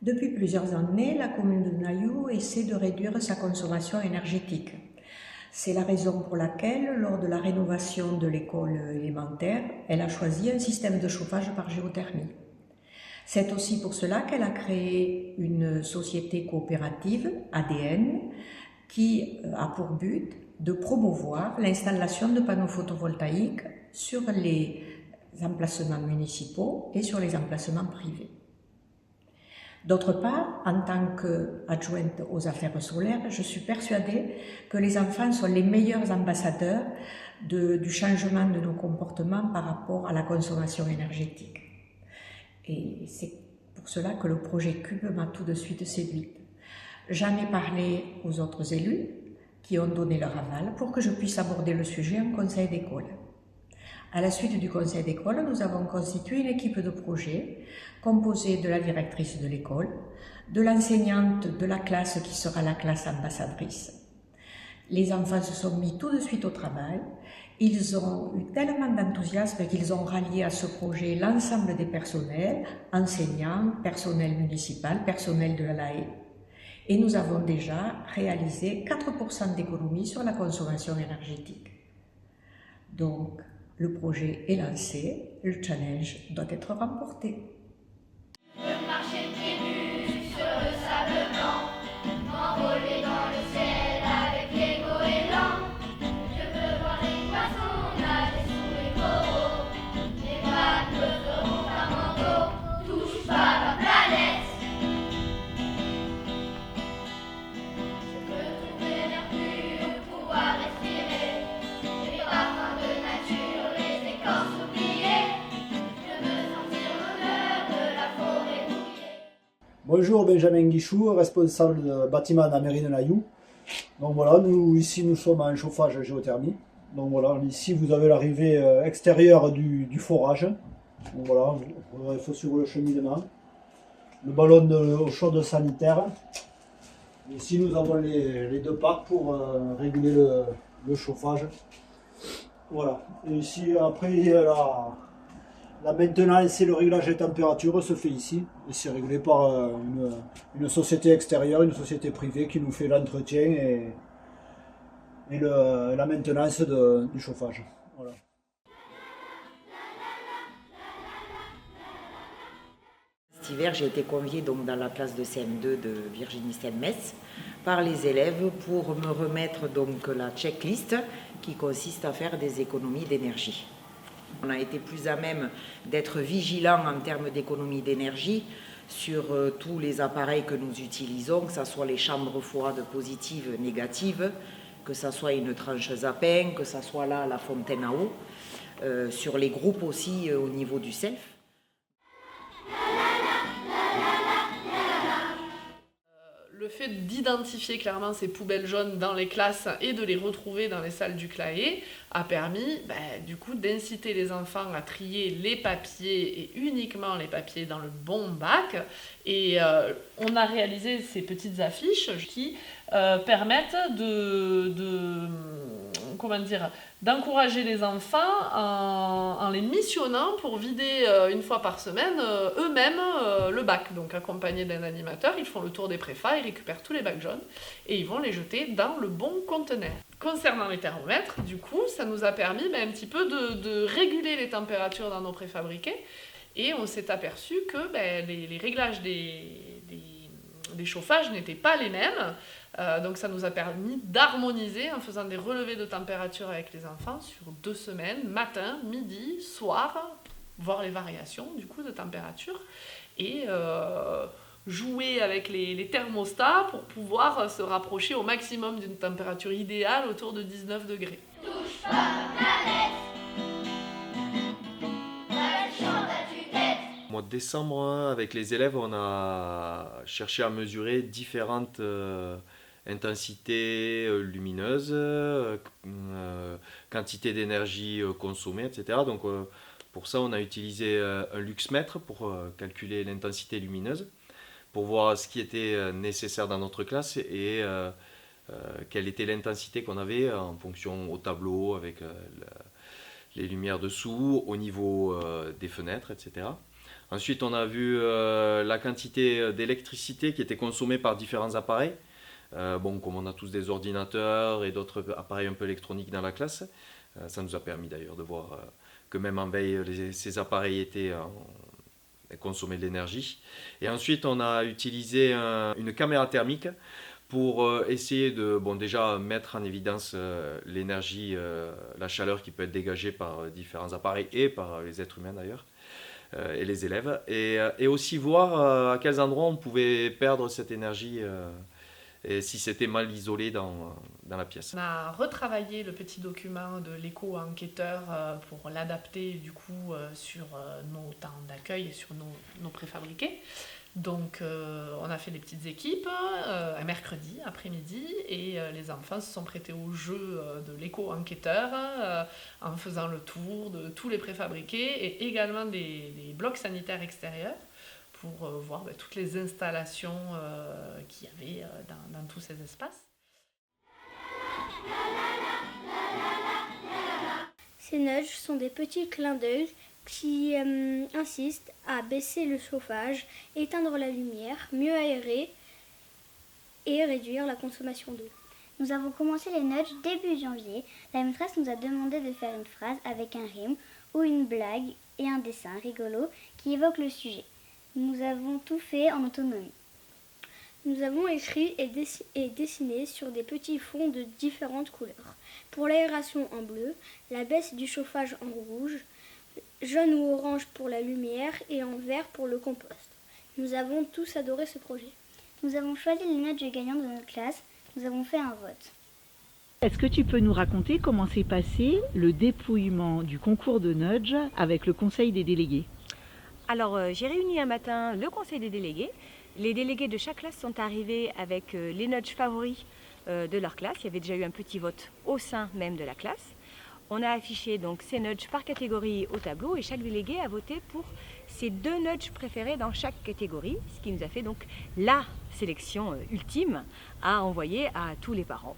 Depuis plusieurs années, la commune de Nailloux essaie de réduire sa consommation énergétique. C'est la raison pour laquelle, lors de la rénovation de l'école élémentaire, elle a choisi un système de chauffage par géothermie. C'est aussi pour cela qu'elle a créé une société coopérative, ADN, qui a pour but de promouvoir l'installation de panneaux photovoltaïques sur les emplacements municipaux et sur les emplacements privés. D'autre part, en tant qu'adjointe aux affaires solaires, je suis persuadée que les enfants sont les meilleurs ambassadeurs du changement de nos comportements par rapport à la consommation énergétique. Et c'est pour cela que le projet Cube m'a tout de suite séduite. J'en ai parlé aux autres élus qui ont donné leur aval pour que je puisse aborder le sujet en conseil d'école. À la suite du conseil d'école, nous avons constitué une équipe de projet composée de la directrice de l'école, de l'enseignante de la classe qui sera la classe ambassadrice. Les enfants se sont mis tout de suite au travail. Ils ont eu tellement d'enthousiasme qu'ils ont rallié à ce projet l'ensemble des personnels, enseignants, personnel municipal, personnel de la LAE. Et nous avons déjà réalisé 4% d'économie sur la consommation énergétique. Donc, le projet est lancé, le challenge doit être remporté. Le marché pieds nus sur le sable blanc, m'envoler dans le ciel avec les goélands. Je veux voir les poissons nager sous les coraux. Les vagues me feront un manteau, touche pas ma planète. Je veux trouver l'air pur, pouvoir respirer. Les parfums de nature, les écorces oubliées. Je veux sentir l'odeur de la forêt mouillée. Bonjour, Benjamin Guichou, responsable de bâtiment à la mairie de Nailloux. Donc voilà, ici nous sommes en chauffage géothermie. Donc voilà, ici vous avez l'arrivée extérieure du forage. Donc voilà, il faut suivre le cheminement. Le ballon eau chaude sanitaire. Ici nous avons les deux parcs pour réguler le chauffage. Voilà, et ici après la maintenance et le réglage des températures se fait ici. Et c'est réglé par une société extérieure, une société privée qui nous fait l'entretien et la maintenance du chauffage. Voilà. Cet hiver, j'ai été conviée donc dans la classe de CM2 de Virginie Stenmetz par les élèves pour me remettre donc la checklist qui consiste à faire des économies d'énergie. On a été plus à même d'être vigilants en termes d'économie d'énergie sur tous les appareils que nous utilisons, que ce soit les chambres froides positives, négatives, que ce soit une tranche Zapin, que ce soit là la fontaine à eau, sur les groupes aussi au niveau du self. Le fait d'identifier clairement ces poubelles jaunes dans les classes et de les retrouver dans les salles du CLAE a permis du coup d'inciter les enfants à trier les papiers et uniquement les papiers dans le bon bac. Et on a réalisé ces petites affiches qui permettent d'encourager les enfants en les missionnant pour vider une fois par semaine eux-mêmes le bac. Donc accompagnés d'un animateur, ils font le tour des préfats, ils récupèrent tous les bacs jaunes et ils vont les jeter dans le bon conteneur. Concernant les thermomètres, du coup, ça nous a permis un petit peu de réguler les températures dans nos préfabriqués et on s'est aperçu que les réglages des chauffages n'étaient pas les mêmes. Donc ça nous a permis d'harmoniser en faisant des relevés de température avec les enfants sur 2 semaines, matin, midi, soir, voir les variations du coup de température et jouer avec les thermostats pour pouvoir se rapprocher au maximum d'une température idéale autour de 19 degrés. Touche pas ma planète. La chambre à tue-tête. Au mois de décembre, avec les élèves, on a cherché à mesurer différentes intensités lumineuses, quantité d'énergie consommée, etc. Donc pour ça, on a utilisé un luxmètre pour calculer l'intensité lumineuse, pour voir ce qui était nécessaire dans notre classe et quelle était l'intensité qu'on avait en fonction au tableau, avec les lumières dessous, au niveau des fenêtres, etc. Ensuite, on a vu la quantité d'électricité qui était consommée par différents appareils. Bon, comme on a tous des ordinateurs et d'autres appareils un peu électroniques dans la classe, ça nous a permis d'ailleurs de voir que même en veille, ces appareils consommaient de l'énergie. Et ensuite, on a utilisé une caméra thermique pour essayer de, bon, déjà mettre en évidence l'énergie, la chaleur qui peut être dégagée par différents appareils et par les êtres humains d'ailleurs, et les élèves, et aussi voir à quels endroits on pouvait perdre cette énergie et si c'était mal isolé dans la pièce. On a retravaillé le petit document de l'éco-enquêteur pour l'adapter du coup sur nos temps d'accueil et sur nos préfabriqués. Donc on a fait des petites équipes un mercredi après-midi et les enfants se sont prêtés au jeu de l'éco-enquêteur en faisant le tour de tous les préfabriqués et également des blocs sanitaires extérieurs pour voir toutes les installations qu'il y avait dans tous ces espaces. Ces nudges sont des petits clins d'œil qui insistent à baisser le chauffage, éteindre la lumière, mieux aérer et réduire la consommation d'eau. Nous avons commencé les nudges début janvier. La maîtresse nous a demandé de faire une phrase avec un rime ou une blague et un dessin rigolo qui évoque le sujet. Nous avons tout fait en autonomie. Nous avons écrit et dessiné sur des petits fonds de différentes couleurs. Pour l'aération en bleu, la baisse du chauffage en rouge, jaune ou orange pour la lumière et en vert pour le compost. Nous avons tous adoré ce projet. Nous avons choisi les nudges gagnants de notre classe. Nous avons fait un vote. Est-ce que tu peux nous raconter comment s'est passé le dépouillement du concours de nudge avec le conseil des délégués ? Alors, j'ai réuni un matin le conseil des délégués. Les délégués de chaque classe sont arrivés avec les nudges favoris de leur classe. Il y avait déjà eu un petit vote au sein même de la classe. On a affiché donc ces nudges par catégorie au tableau et chaque délégué a voté pour ses 2 nudges préférés dans chaque catégorie, ce qui nous a fait donc la sélection ultime à envoyer à tous les parents.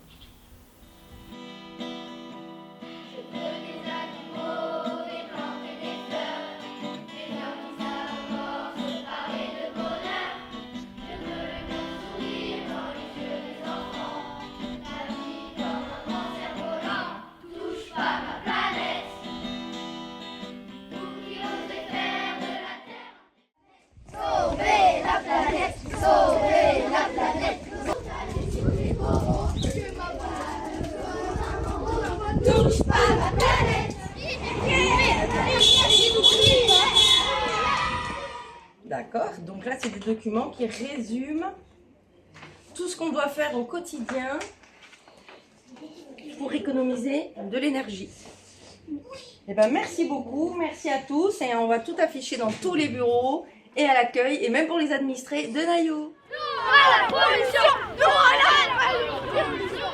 D'accord, donc là c'est des documents qui résument tout ce qu'on doit faire au quotidien pour économiser de l'énergie. Eh ben, merci beaucoup, merci à tous et on va tout afficher dans tous les bureaux et à l'accueil et même pour les administrés de Naïou. Non à la pollution! Non à la pollution!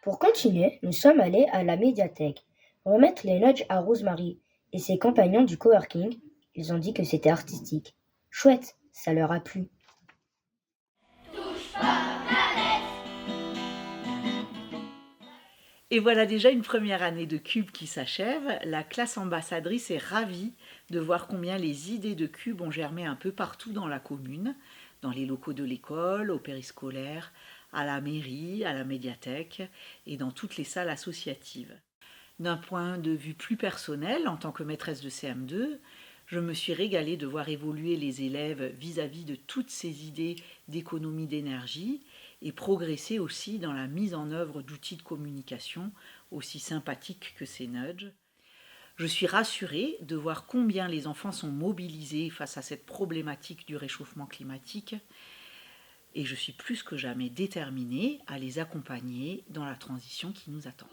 Pour continuer, nous sommes allés à la médiathèque remettre les nudges à Rosemary et ses compagnons du coworking. Ils ont dit que c'était artistique. Chouette, ça leur a plu. Et voilà déjà une première année de Cube qui s'achève. La classe ambassadrice est ravie de voir combien les idées de Cube ont germé un peu partout dans la commune, dans les locaux de l'école, au périscolaire, à la mairie, à la médiathèque et dans toutes les salles associatives. D'un point de vue plus personnel, en tant que maîtresse de CM2, je me suis régalée de voir évoluer les élèves vis-à-vis de toutes ces idées d'économie d'énergie et progresser aussi dans la mise en œuvre d'outils de communication aussi sympathiques que ces nudges. Je suis rassurée de voir combien les enfants sont mobilisés face à cette problématique du réchauffement climatique et je suis plus que jamais déterminée à les accompagner dans la transition qui nous attend.